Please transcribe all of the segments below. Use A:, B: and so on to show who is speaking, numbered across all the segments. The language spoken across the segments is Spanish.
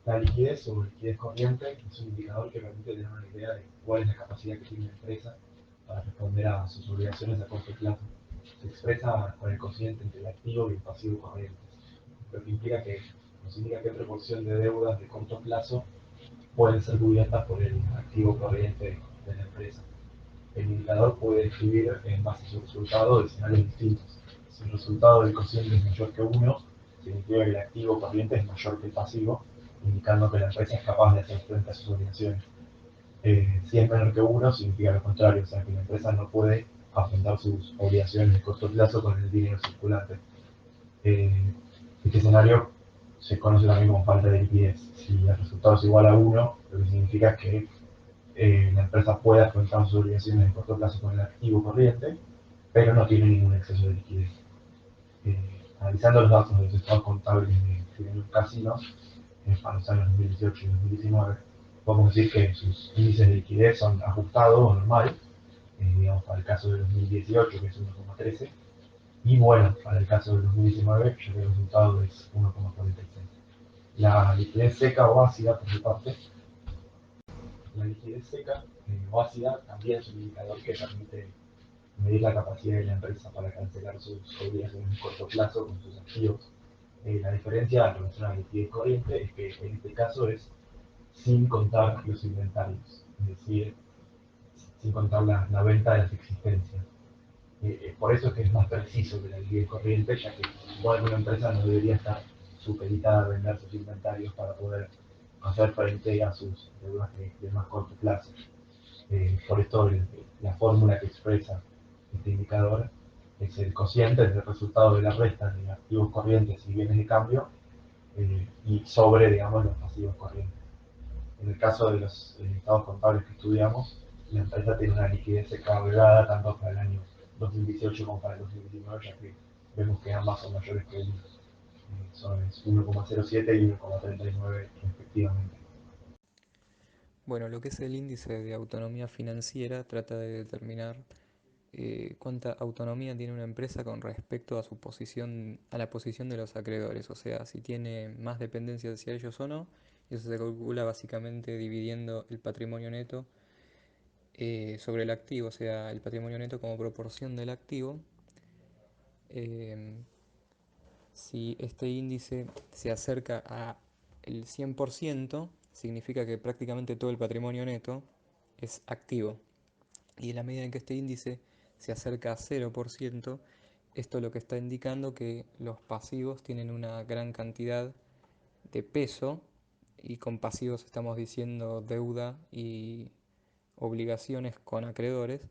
A: La liquidez o liquidez corriente es un indicador que permite tener una idea de cuál es la capacidad que tiene la empresa para responder a sus obligaciones a corto plazo. Se expresa con el cociente entre el activo y el pasivo corriente, lo que implica que nos indica qué proporción de deudas de corto plazo pueden ser cubiertas por el activo corriente de la empresa. El indicador puede describir en base a su resultado escenarios distintos. Si el resultado del cociente es mayor que 1, significa que el activo corriente es mayor que el pasivo, indicando que la empresa es capaz de hacer frente a sus obligaciones. Si es menor que 1, significa lo contrario, o sea que la empresa no puede afrontar sus obligaciones de corto plazo con el dinero circulante. Este escenario se conoce también como falta de liquidez. Si el resultado es igual a 1, lo que significa es que la empresa puede afrontar sus obligaciones de corto plazo con el activo corriente, pero no tiene ningún exceso de liquidez. Analizando los datos de los estados contables de los casinos para los años 2018 y 2019, podemos decir que sus índices de liquidez son ajustados o normal, digamos, para el caso de 2018, que es 1,13, y bueno, para el caso de 2019, ya que el resultado es 1,46. La liquidez seca o ácida, por su parte, la liquidez seca o ácida también es un indicador que permite medir la capacidad de la empresa para cancelar sus obligaciones de corto plazo con sus activos. La diferencia en relación a la liquidez corriente es que en este caso es sin contar los inventarios, es decir, sin contar la venta de las existencias. Por eso es que es más preciso que la liquidez corriente, ya que igual una empresa no debería estar supeditada a vender sus inventarios para poder hacer frente a sus deudas de más corto plazo. Por esto la fórmula que expresa este indicador es el cociente del resultado de la resta de activos corrientes y bienes de cambio y sobre, digamos, los pasivos corrientes. En el caso de los estados contables que estudiamos, la empresa tiene una liquidez cargada tanto para el año 2018 como para el 2019, ya que vemos que ambas son mayores que el son 1,07 y 1,39 respectivamente.
B: Bueno, lo que es el índice de autonomía financiera trata de determinar cuánta autonomía tiene una empresa con respecto a su posición, a la posición de los acreedores, o sea, si tiene más dependencia hacia ellos o no. Y eso se calcula básicamente dividiendo el patrimonio neto sobre el activo, o sea, el patrimonio neto como proporción del activo. Em, si este índice se acerca a el 100%, significa que prácticamente todo el patrimonio neto es activo. Y en la medida en que este índice se acerca a 0%, esto lo que está indicando que los pasivos tienen una gran cantidad de peso, y con pasivos estamos diciendo deuda y obligaciones con acreedores,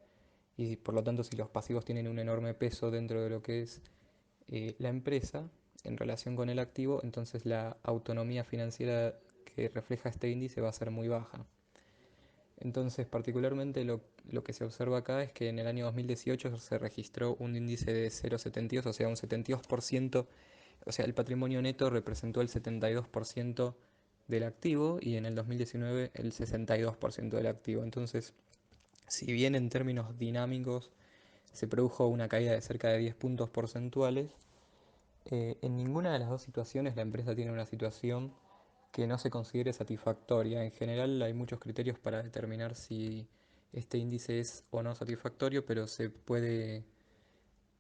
B: y por lo tanto si los pasivos tienen un enorme peso dentro de lo que es la empresa en relación con el activo, entonces la autonomía financiera que refleja este índice va a ser muy baja. Entonces, particularmente lo que se observa acá es que en el año 2018 se registró un índice de 0,72, o sea, un 72%, o sea, el patrimonio neto representó el 72% del activo y en el 2019 el 62% del activo. Entonces, si bien en términos dinámicos se produjo una caída de cerca de 10 puntos porcentuales, en ninguna de las dos situaciones la empresa tiene una situación que no se considere satisfactoria. En general hay muchos criterios para determinar si este índice es o no satisfactorio, pero se puede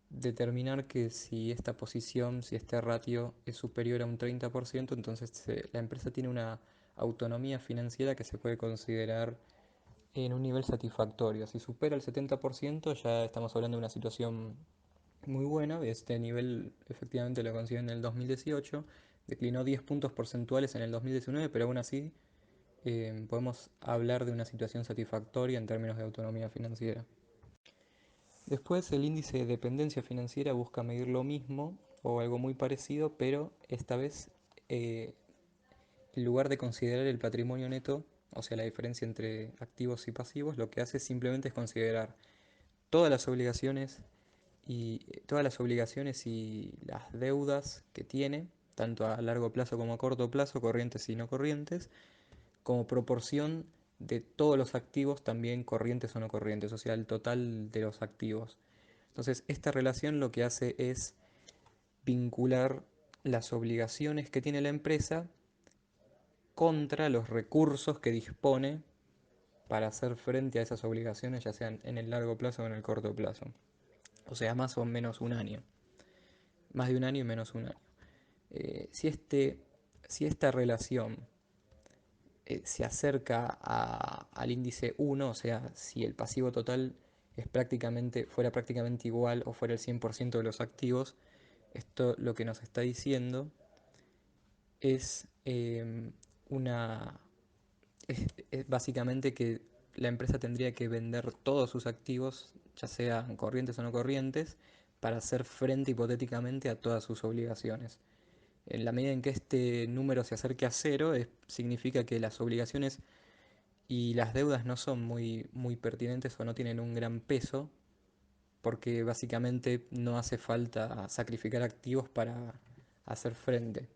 B: determinar que si esta posición, si este ratio es superior a un 30%, entonces la empresa tiene una autonomía financiera que se puede considerar en un nivel satisfactorio. Si supera el 70%, ya estamos hablando de una situación muy buena. Este nivel efectivamente lo consiguió en el 2018, declinó 10 puntos porcentuales en el 2019, pero aún así podemos hablar de una situación satisfactoria en términos de autonomía financiera. Después el índice de dependencia financiera busca medir lo mismo o algo muy parecido, pero esta vez eh, en lugar de considerar el patrimonio neto, o sea, la diferencia entre activos y pasivos, lo que hace simplemente es considerar todas las obligaciones y las deudas que tiene, tanto a largo plazo como a corto plazo, corrientes y no corrientes, como proporción de todos los activos, también corrientes o no corrientes, o sea, el total de los activos. Entonces, esta relación lo que hace es vincular las obligaciones que tiene la empresa contra los recursos que dispone para hacer frente a esas obligaciones, ya sean en el largo plazo o en el corto plazo. O sea, más o menos un año. Más de un año y menos un año. Si esta relación se acerca al índice 1, o sea, si el pasivo total fuera prácticamente igual o fuera el 100% de los activos, esto lo que nos está diciendo es, una, es básicamente que la empresa tendría que vender todos sus activos, ya sean corrientes o no corrientes, para hacer frente hipotéticamente a todas sus obligaciones. En la medida en que este número se acerque a cero, significa que las obligaciones y las deudas no son muy pertinentes o no tienen un gran peso, porque básicamente no hace falta sacrificar activos para hacer frente.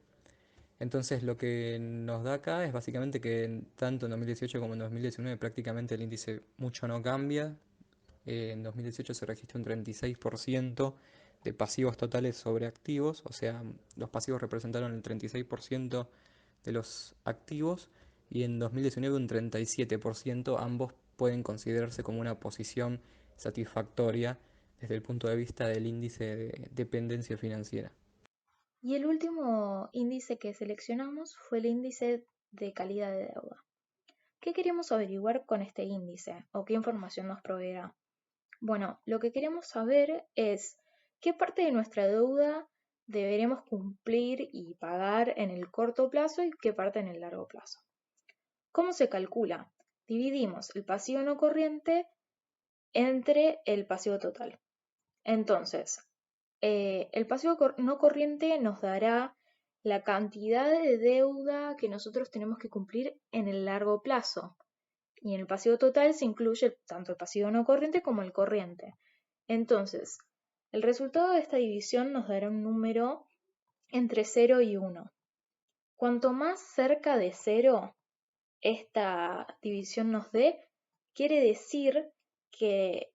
B: Entonces lo que nos da acá es básicamente que tanto en 2018 como en 2019 prácticamente el índice mucho no cambia. En 2018 se registra un 36% de pasivos totales sobre activos, o sea, los pasivos representaron el 36% de los activos y en 2019 un 37%, ambos pueden considerarse como una posición satisfactoria desde el punto de vista del índice de dependencia financiera.
C: Y el último índice que seleccionamos fue el índice de calidad de deuda. ¿Qué queremos averiguar con este índice o qué información nos proveerá? Bueno, lo que queremos saber es qué parte de nuestra deuda deberemos cumplir y pagar en el corto plazo y qué parte en el largo plazo. ¿Cómo se calcula? Dividimos el pasivo no corriente entre el pasivo total. Entonces, el pasivo no corriente nos dará la cantidad de deuda que nosotros tenemos que cumplir en el largo plazo. Y en el pasivo total se incluye tanto el pasivo no corriente como el corriente. Entonces, el resultado de esta división nos dará un número entre 0 y 1. Cuanto más cerca de 0 esta división nos dé, quiere decir que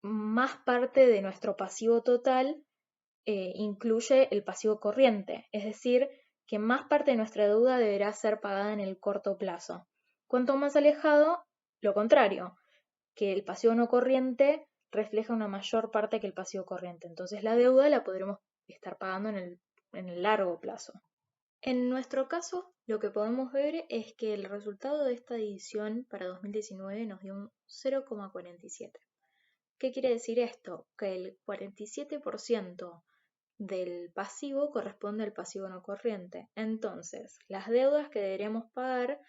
C: más parte de nuestro pasivo total incluye el pasivo corriente, es decir, que más parte de nuestra deuda deberá ser pagada en el corto plazo. Cuanto más alejado, lo contrario, que el pasivo no corriente refleja una mayor parte que el pasivo corriente. Entonces la deuda la podremos estar pagando en el largo plazo. En nuestro caso, lo que podemos ver es que el resultado de esta división para 2019 nos dio un 0,47. ¿Qué quiere decir esto? Que el 47% del pasivo corresponde al pasivo no corriente. Entonces, las deudas que deberemos pagar,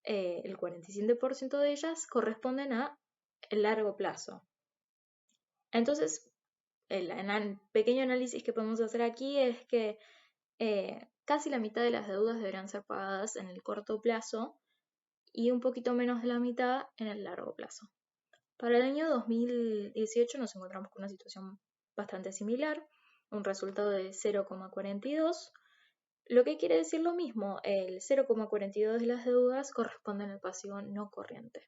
C: el 47% de ellas corresponden a el largo plazo. Entonces, el pequeño análisis que podemos hacer aquí es que casi la mitad de las deudas deberán ser pagadas en el corto plazo y un poquito menos de la mitad en el largo plazo. Para el año 2018 nos encontramos con una situación bastante similar, un resultado de 0,42, lo que quiere decir lo mismo, el 0,42 de las deudas corresponden al pasivo no corriente.